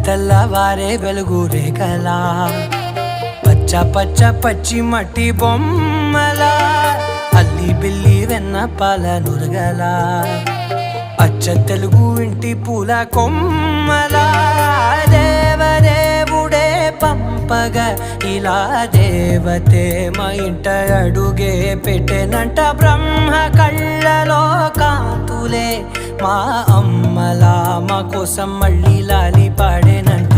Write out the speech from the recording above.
తెల్లవారే వెలుగు రేఖలా పచ్చ పచ్చ పచ్చి మట్టి బొమ్మలా అల్లి బిల్లి వెన్న పాల నురగలా అచ్చ తెలుగు ఇంటి పూల కొమ్మలా దేవదేవుడే పంపగా ఇలా దేవతే మా ఇంట అడుగే పెట్టెనంట బ్రహ్మ కళ్ళలో కాంతులే మా అమ్మలా మా కోసం మళ్ళీ లాలి పాడేనంట.